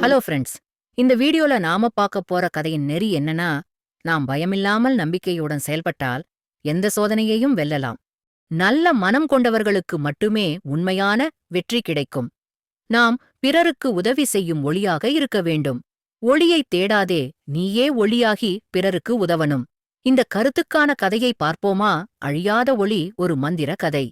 Hello friends. இந்த வீடியோல நாம பார்க்க போற கதையின் நெறி என்னன்னா, நாம் பயமில்லாமல் நம்பிக்கையுடன் செயல்பட்டால் எந்த சோதனையையும் வெல்லலாம். நல்ல மனம் கொண்டவர்களுக்கு மட்டுமே உண்மையான வெற்றி கிடைக்கும். நாம் பிறருக்கு உதவி செய்யும் ஒளியாக இருக்க வேண்டும். ஒளியைத் தேடாதே, நீயே ஒளியாகி பிறருக்கு உதவணும். இந்த கருத்துக்கான கதையை பார்ப்போமா? அழியாத ஒளி ஒரு மந்திர கதை.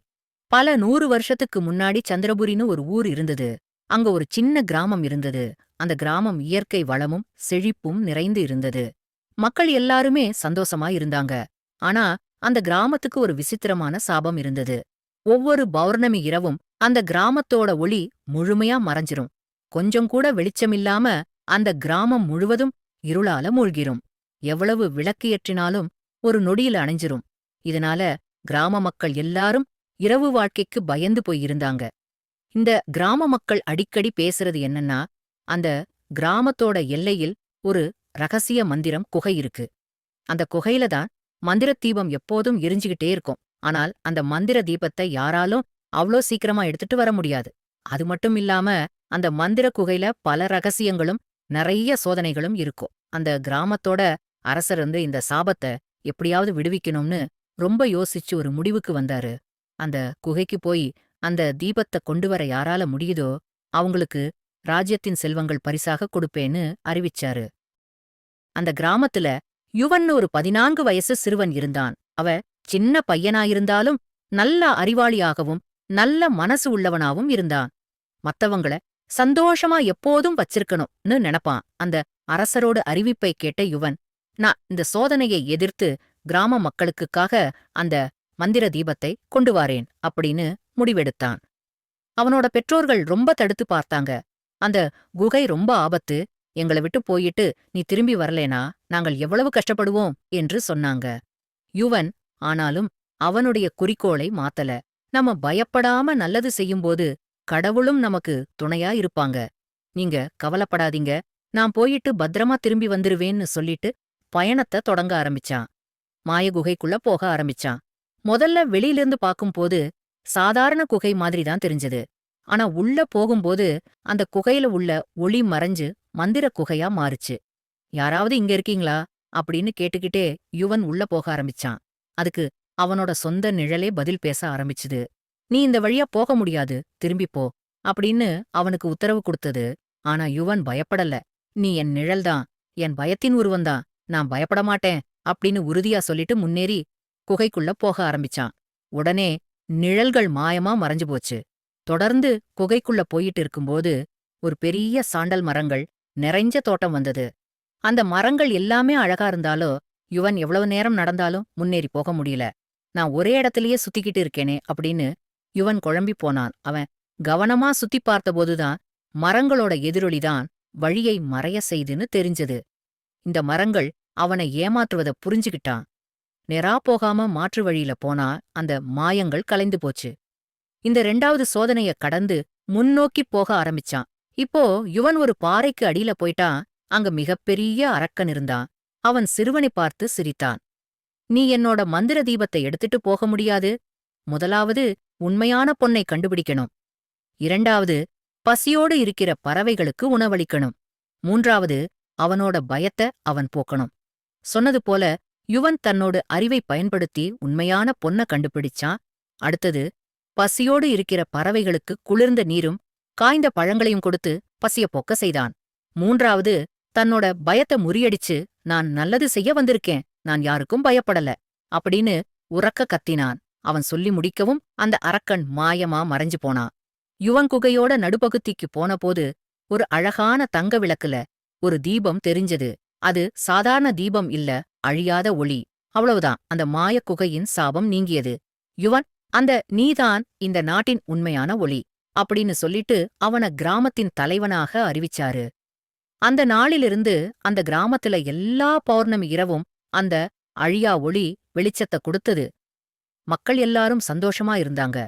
பல 100 வருஷத்துக்கு முன்னாடி சந்திரபுரின்னு ஒரு ஊர் இருந்தது. அங்க ஒரு சின்ன கிராமம் இருந்தது. அந்த கிராமம் இயற்கை வளமும் செழிப்பும் நிறைந்து இருந்தது. மக்கள் எல்லாருமே சந்தோஷமா இருந்தாங்க. ஆனா அந்த கிராமத்துக்கு ஒரு விசித்திரமான சாபம் இருந்தது. ஒவ்வொரு பௌர்ணமி இரவும் அந்த கிராமத்தோட ஒளி முழுமையா மறைஞ்சிரும். கொஞ்சம் கூட வெளிச்சமில்லாம அந்த கிராமம் முழுவதும் இருளால மூழ்கிரும். எவ்வளவு விளக்கு ஏற்றினாலும் ஒரு நொடியில அணைஞ்சிரும். இதனால கிராம மக்கள் எல்லாரும் இரவு வாழ்க்கைக்கு பயந்து போயிருந்தாங்க. இந்த கிராம மக்கள் அடிக்கடி பேசுறது என்னன்னா, அந்த கிராமத்தோட எல்லையில் ஒரு ரகசிய மந்திரம் குகை இருக்கு. அந்த குகையில தான் மந்திர தீபம் எப்போதும் எரிஞ்சுகிட்டே இருக்கும். ஆனால் அந்த மந்திர தீபத்தை யாராலும் அவ்ளோ சீக்கிரமா எடுத்துட்டு வர முடியாது. அது மட்டும் இல்லாம அந்த மந்திர குகையில பல ரகசியங்களும் நிறைய சோதனைகளும் இருக்கும். அந்த கிராமத்தோட அரசர் இந்த சாபத்தை எப்படியாவது விடுவிக்கணும்னு ரொம்ப யோசிச்சு ஒரு முடிவுக்கு வந்தாரு. அந்த குகைக்கு போய் அந்த தீபத்தை கொண்டு வர யாரால முடியுதோ அவங்களுக்கு ராஜ்யத்தின் செல்வங்கள் பரிசாக கொடுப்பேன்னு அறிவிச்சாரு. அந்த கிராமத்துல யுவன்னு ஒரு 14 வயசு சிறுவன் இருந்தான். அவன் சின்ன பையனாயிருந்தாலும் நல்ல அறிவாளியாகவும் நல்ல மனசு உள்ளவனாவும் இருந்தான். மத்தவங்கள சந்தோஷமா எப்போதும் வச்சிருக்கணும்னு நினைப்பான். அந்த அரசரோட அறிவிப்பை கேட்ட யுவன், நான் இந்த சோதனையை எதிர்த்து கிராம மக்களுக்காக அந்த மந்திர தீபத்தை கொண்டு வாரேன் அப்படின்னு முடிவெடுத்தான். அவனோட பெற்றோர்கள் ரொம்ப தடுத்து பார்த்தாங்க. அந்த குகை ரொம்ப ஆபத்து, எங்களை விட்டு போயிட்டு நீ திரும்பி வரலேனா நாங்கள் எவ்வளவு கஷ்டப்படுவோம் என்று சொன்னாங்க. யுவன் ஆனாலும் அவனுடைய குறிக்கோளை மாத்தல. நம்ம பயப்படாம நல்லது செய்யும்போது கடவுளும் நமக்கு துணையா இருப்பாங்க. நீங்க கவலைப்படாதீங்க, நான் போயிட்டு பத்திரமா திரும்பி வந்துருவேன்னு சொல்லிட்டு பயணத்தை தொடங்க ஆரம்பிச்சான். மாய குகைக்குள்ள போக ஆரம்பிச்சான். முதல்ல வெளியிலிருந்து பார்க்கும்போது சாதாரண குகை மாதிரி தான் தெரிஞ்சது. ஆனா உள்ள போகும்போது அந்த குகையில உள்ள ஒளி மறைஞ்சு மந்திர குகையா மாறுச்சு. யாராவது இங்க இருக்கீங்களா அப்படின்னு கேட்டுக்கிட்டே யுவன் உள்ள போக ஆரம்பிச்சான். அதுக்கு அவனோட சொந்த நிழலே பதில் பேச ஆரம்பிச்சுது. நீ இந்த வழியா போக முடியாது, திரும்பி போ அப்படின்னு அவனுக்கு உத்தரவு கொடுத்தது. ஆனா யுவன் பயப்படல. நீ என் நிழல்தான், என் பயத்தின் உருவந்தான், நான் பயப்பட மாட்டேன் அப்படின்னு உறுதியா சொல்லிட்டு முன்னேறி குகைக்குள்ள போக ஆரம்பிச்சான். உடனே நிழல்கள் மாயமா மறைஞ்சு போச்சு. தொடர்ந்து குகைக்குள்ள போயிட்டு இருக்கும்போது ஒரு பெரிய சாண்டல் மரங்கள் நிறைஞ்ச தோட்டம் வந்தது. அந்த மரங்கள் எல்லாமே அழகா இருந்தாலோ யுவன் எவ்வளவு நேரம் நடந்தாலும் முன்னேறி போக முடியல. நான் ஒரே இடத்திலேயே சுத்திக்கிட்டு இருக்கேனே அப்படின்னு யுவன் குழம்பி போனான். அவன் கவனமா சுத்தி பார்த்தபோதுதான் மரங்களோட எதிரொலிதான் வழியை மறைய செய்துன்னு தெரிஞ்சது. இந்த மரங்கள் அவனை ஏமாற்றுவத புரிஞ்சுகிட்டான். நேரா போகாம மாற்று வழியில போனா அந்த மாயங்கள் கலைந்து போச்சு. இந்த 2வது சோதனைய கடந்து முன்னோக்கிப் போக ஆரம்பிச்சான். இப்போ யுவன் ஒரு பாறைக்கு அடியில போயிட்டான். அங்க மிகப்பெரிய அரக்கன் இருந்தான். அவன் சிறுவனை பார்த்து சிரித்தான். நீ என்னோட மந்திர தீபத்தை எடுத்துட்டு போக முடியாது. முதலாவது உண்மையான பொன்னை கண்டுபிடிக்கணும். 2வது பசியோடு இருக்கிற பறவைகளுக்கு உணவளிக்கணும். 3வது அவனோட பயத்தை அவன் போக்கணும். சொன்னது போல யுவன் தன்னோட அறிவை பயன்படுத்தி உண்மையான பொன்ன கண்டுபிடிச்சான். அடுத்தது பசியோடு இருக்கிற பறவைகளுக்கு குளிர்ந்த நீரும் காய்ந்த பழங்களையும் கொடுத்து பசிய போக்க செய்தான். 3வது தன்னோட பயத்தை முறியடிச்சு, நான் நல்லது செய்ய வந்திருக்கேன், நான் யாருக்கும் பயப்படல அப்படின்னு உரக்க கத்தினான். அவன் சொல்லி முடிக்கவும் அந்த அரக்கன் மாயமா மறைஞ்சு போனான். யுவன் குகையோட நடுப்பகுதிக்கு போனபோது ஒரு அழகான தங்க விளக்குல ஒரு தீபம் தெரிஞ்சது. அது சாதாரண தீபம் இல்ல, அழியாத ஒளி. அவ்வளவுதான், அந்த மாயக் குகையின் சாபம் நீங்கியது. யுவன் அந்த நீதான் இந்த நாட்டின் உண்மையான ஒளி அப்படின்னு சொல்லிட்டு அவன கிராமத்தின் தலைவனாக அறிவிச்சாரு. அந்த நாளிலிருந்து அந்த கிராமத்துல எல்லா பௌர்ணமி இரவும் அந்த அழியா ஒளி வெளிச்சத்தை கொடுத்தது. மக்கள் எல்லாரும் சந்தோஷமா இருந்தாங்க.